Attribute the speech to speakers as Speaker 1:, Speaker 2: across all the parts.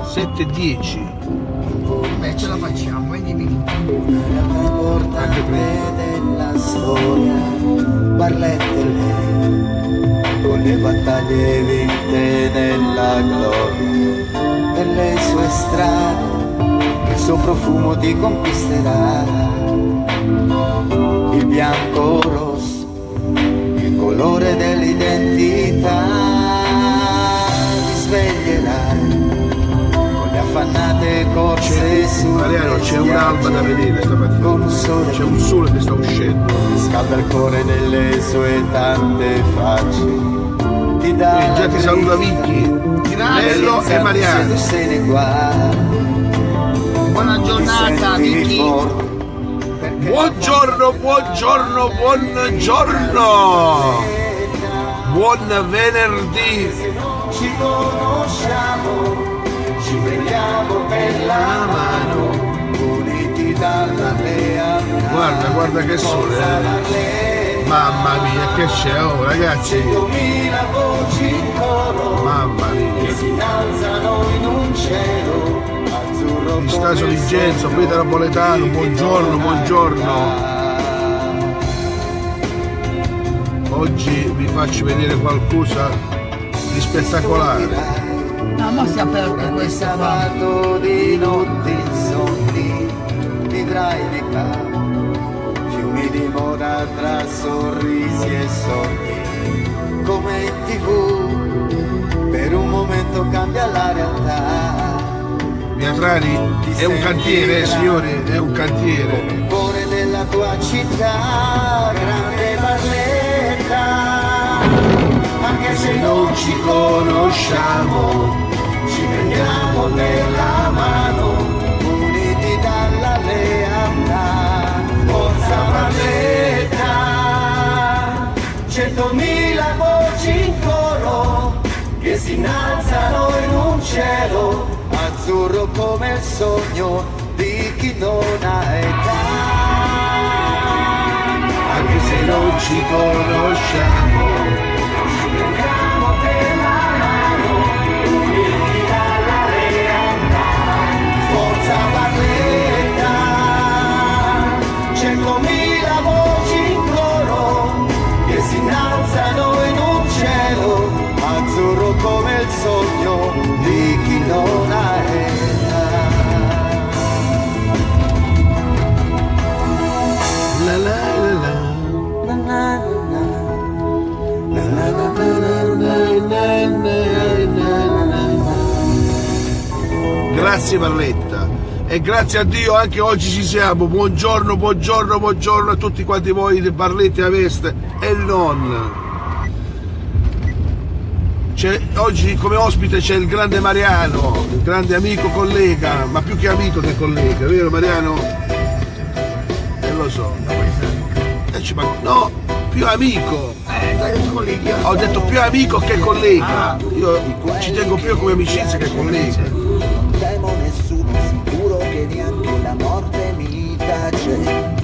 Speaker 1: 7:10.
Speaker 2: Beh, ce la facciamo, 20 minuti.
Speaker 1: Anche prima.
Speaker 3: Della storia, Barletta e lei, con le battaglie vinte nella gloria, per le sue strade, il suo profumo ti conquisterà, il bianco rosso, il colore dell'identità, ti sveglierai con le affannate corse su.
Speaker 1: Mariano, c'è un'alba da vedere stamattina, c'è un sole che sta uscendo,
Speaker 3: Scalda il cuore delle sue tante facce, ti dà
Speaker 1: e già ti saluta Vicky, Nello e Mariano.
Speaker 2: Buona giornata, Vicky.
Speaker 1: Buongiorno, buongiorno, buongiorno, buon venerdì.
Speaker 3: Ci conosciamo, ci prendiamo per la mano, uniti dalla lealtà.
Speaker 1: Guarda che sole, mamma mia, che c'è, oh ragazzi,
Speaker 3: 100.000 voci in coro,
Speaker 1: mamma mia.
Speaker 3: si innalzano in un cielo azzurro.
Speaker 1: Di Staso Vincenzo, qui da Napoletano, buongiorno, buongiorno. Oggi vi faccio vedere qualcosa di spettacolare.
Speaker 2: No, ma si è aperto questo qua.
Speaker 3: Sabato di notte insonni, vivrai nei campi, fiumi di moda tra sorrisi e sogni, come in TV, per un momento cambia la realtà.
Speaker 1: Via Trani è un cantiere, signori, è un cantiere.
Speaker 3: Il cuore della tua città, grande Barletta, anche se non ci conosciamo, ci prendiamo per la mano, uniti dalla lealtà. Forza Barletta, 100.000 voci in coro, che si innalzano in un cielo azzurro come il sogno di chi non ha età.
Speaker 1: Anche se non ci conosciamo,
Speaker 3: Ci prendiamo per la mano, uniti dalla realtà. Forza Barletta, 100.000 voci in coro, che si innalzano in un cielo azzurro come il sogno di chi non ha età.
Speaker 1: la la la la.
Speaker 3: Na na na na, na na na.
Speaker 1: Grazie Barletta e grazie a Dio anche oggi ci siamo. Buongiorno, buongiorno, buongiorno a tutti quanti voi di Barletta e Aveste e non. Oggi come ospite c'è il grande Mariano, il grande amico, collega, ma più che amico che collega, vero Mariano? Lo so. No, più amico. Ho detto più amico che collega. Io ci tengo più come amicizia che collega.
Speaker 3: Non temo nessuno, sicuro che neanche la morte mi tace.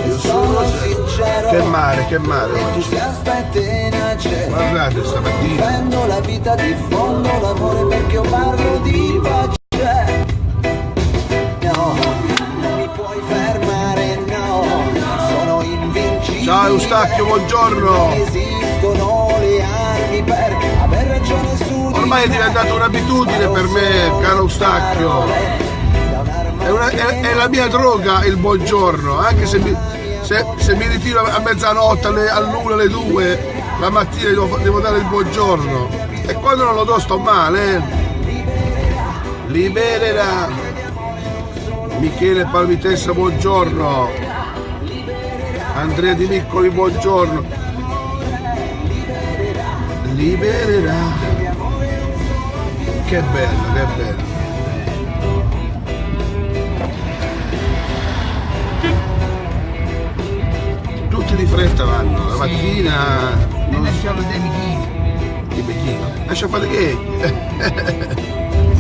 Speaker 3: E sono sincero,
Speaker 1: Che male oggi.
Speaker 3: entusiasta e tenace.
Speaker 1: Guardate stamattina.
Speaker 3: Prendo la vita, diffondo l'amore perché io parlo di pace. No, non mi puoi fermare, no, sono invincibile.
Speaker 1: Ciao Eustachio, buongiorno.
Speaker 3: Esistono le armi per aver ragione su.
Speaker 1: Ormai è diventata un'abitudine per me, caro Eustachio. È la mia droga il buongiorno, anche se mi ritiro a mezzanotte, all'1, alle 2, la mattina devo dare il buongiorno. E quando non lo do sto male. Libererà. Michele Palmitessa, buongiorno. Andrea Di Miccoli, buongiorno. Libererà. Che bello, che bello. Tutti di fretta vanno, la mattina.
Speaker 2: Ne lasciamo dei bikini.
Speaker 1: I bikini. Lascia fare che?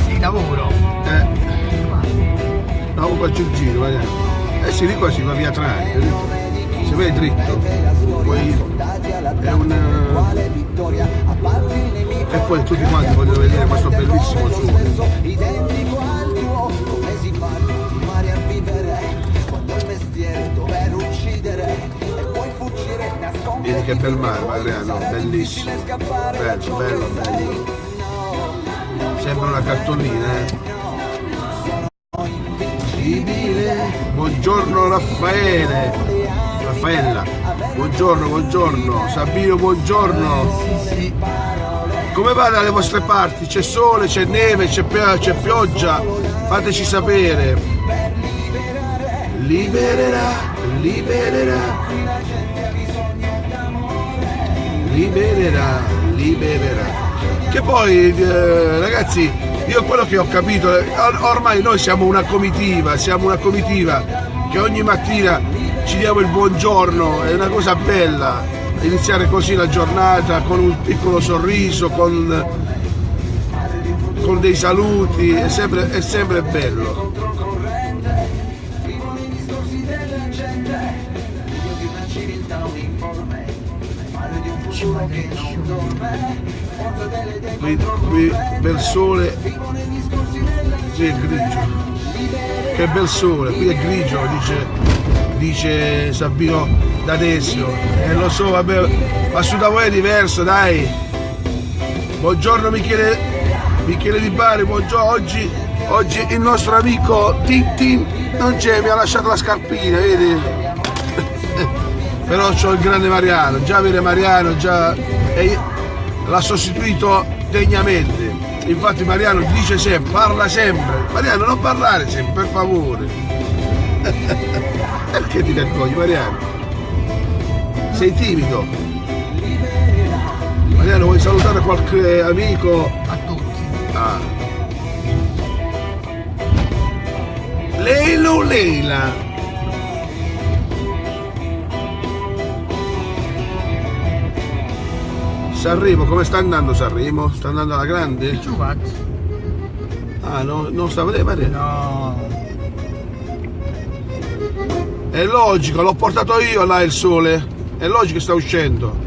Speaker 2: Sì, lavoro.
Speaker 1: No, faccio il giro, vediamo. Sì, di qua si va via Trani, se vai dritto, poi è poi tutti quanti vogliono vedere questo bellissimo sole.
Speaker 3: Identico al tuo, come si fa mare a vivere, quando il mestiere dover uccidere e poi fuggire nascondere.
Speaker 1: Vedi che bel mare, Mariano, bellissimo. Bello, bello, bello. Sembra una cartolina, Buongiorno Raffaele. Raffaella. Buongiorno, buongiorno. Sabino, buongiorno.
Speaker 2: Sì.
Speaker 1: Come va dalle vostre parti? C'è sole, c'è neve, c'è pioggia? Fateci sapere. Libererà, libererà. Libererà, libererà. Che poi, ragazzi, io quello che ho capito, ormai noi siamo una comitiva che ogni mattina ci diamo il buongiorno, è una cosa bella, iniziare così la giornata con un piccolo sorriso, con dei saluti, è sempre bello. Qui bel sole, qui è grigio, che bel sole, qui è grigio, dice Sabino D'Adesio, e lo so, vabbè, ma su da voi è diverso, dai. Buongiorno Michele Di Bari, buongiorno, oggi il nostro amico Tintin non c'è, mi ha lasciato la scarpina, vedi? Però c'ho il grande Mariano, già vede Mariano, l'ha sostituito degnamente. Infatti Mariano dice sempre, parla sempre. Mariano, non parlare sempre, per favore. Perché ti vergogni, Mariano? Sei timido. Mariano, vuoi salutare qualche amico?
Speaker 2: A tutti.
Speaker 1: Ah. Leila. Sanremo, come sta andando Sanremo? Sta andando alla grande?
Speaker 2: Giuvat.
Speaker 1: Ah, no, non sta a vedere?
Speaker 2: No.
Speaker 1: È logico, l'ho portato io là il sole. È logico che sta uscendo.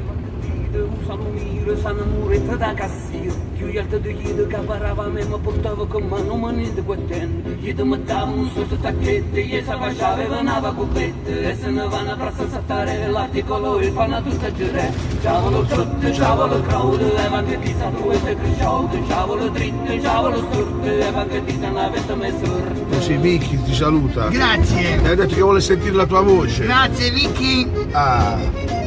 Speaker 4: Sanno muretta da cassio, più alto di gli che parava me mi portava con mano manente quattente, gli mettavo un sotto tacchette, gli si faceva una cubette, e se ne vanno a prassa saltare l'articolo il panna tutta girare, ciavolo trotto, ciavolo crowd, e anche di sapruete cresciuto, ciavolo dritto, ciavolo storto, e anche di navetta mezz'ora.
Speaker 1: Così Vicky ti saluta.
Speaker 2: Grazie.
Speaker 1: Mi ha detto che vuole sentire la tua voce.
Speaker 2: Grazie Vicky.
Speaker 1: Ah.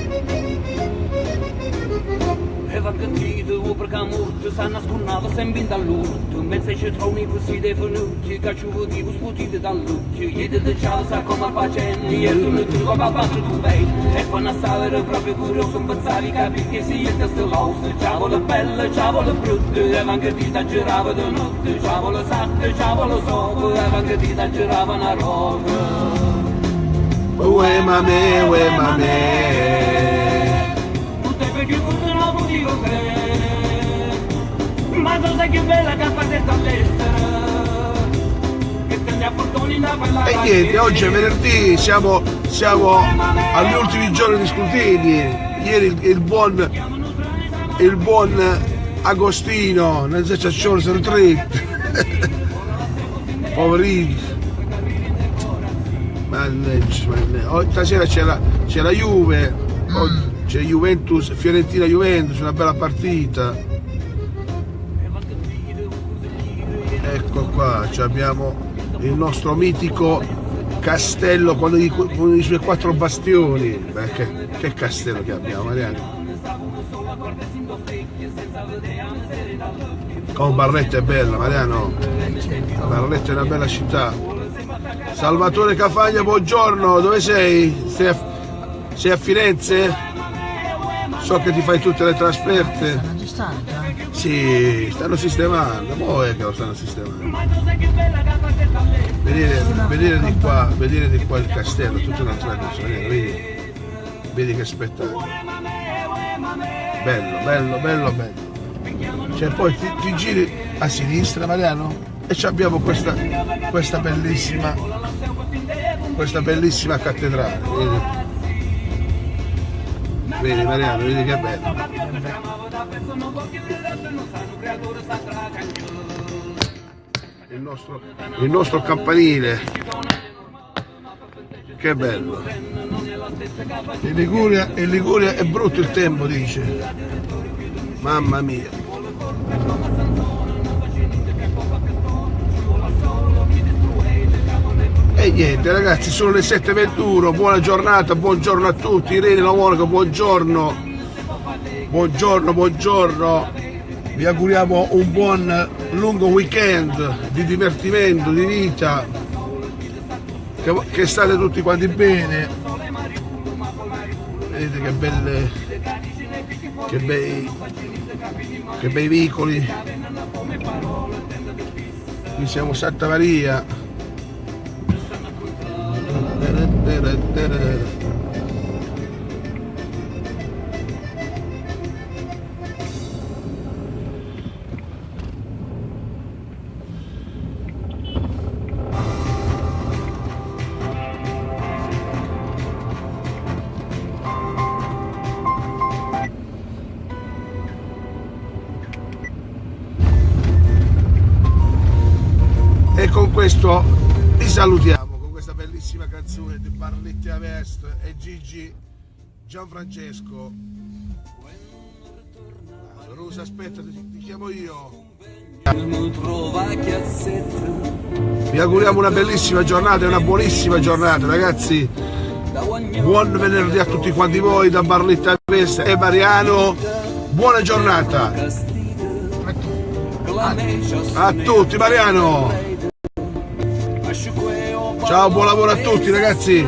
Speaker 4: Perché morto si nascondeva sempre dall'urto, mentre ci trovi così devenuti, che ci vedivo sputiti dall'occhio, gli diceva sa come facendo, e tu non ti papà tu vedi, e quando stava proprio curioso non pensavi capire che si è questo l'osso, ciavolo bello, ciavolo brutto, e anche ti da girava di notte, ciavolo sacco, ciavolo sopra, e anche ti da girava una roba.
Speaker 1: Uè mamè,
Speaker 4: ma tu sai che bella che fa testa all'estero, che tendi a fortuna da quella.
Speaker 1: E niente, oggi è venerdì, siamo agli ultimi giorni di scrutini. Ieri il buon Agostino nel secciazione sono tre. Poverino. Mannaggia. Stasera c'è la Juve, c'è Juventus, Fiorentina-Juventus, una bella partita. Ecco qua, abbiamo il nostro mitico castello con i suoi 4 bastioni. Beh, che castello che abbiamo, Mariano. Con Barletta è bella, Mariano. Barletta è una bella città. Salvatore Cafagna, buongiorno, dove sei? Sei a Firenze? So che ti fai tutte le trasferte.
Speaker 2: Sono distante.
Speaker 1: Sì, stanno sistemando, poi che lo stanno sistemando. Vedere di qua il castello, tutta un'altra cosa, vedi che spettacolo. Bello. Cioè poi ti giri a sinistra, Mariano, e abbiamo questa bellissima cattedrale, vedi? Vedi Mariano, vedi che bello. Il nostro campanile. Che bello. In Liguria è brutto il tempo, dice. Mamma mia. E niente ragazzi, sono le 7:21, buona giornata, buongiorno a tutti, Irene La Monaca, buongiorno, buongiorno, vi auguriamo un buon lungo weekend di divertimento, di vita, che state tutti quanti bene, vedete che belle, che bei vicoli, qui siamo Santa Maria. E con questo vi salutiamo. Bellissima canzone di Barletti a Vest e Gigi Gianfrancesco. Rosa, aspetta, ti chiamo io. Vi auguriamo una bellissima giornata e una buonissima giornata, ragazzi. Buon venerdì a tutti quanti voi da Barletti a Vest e Mariano. Buona giornata a tutti, Mariano. Ciao, buon lavoro a tutti ragazzi.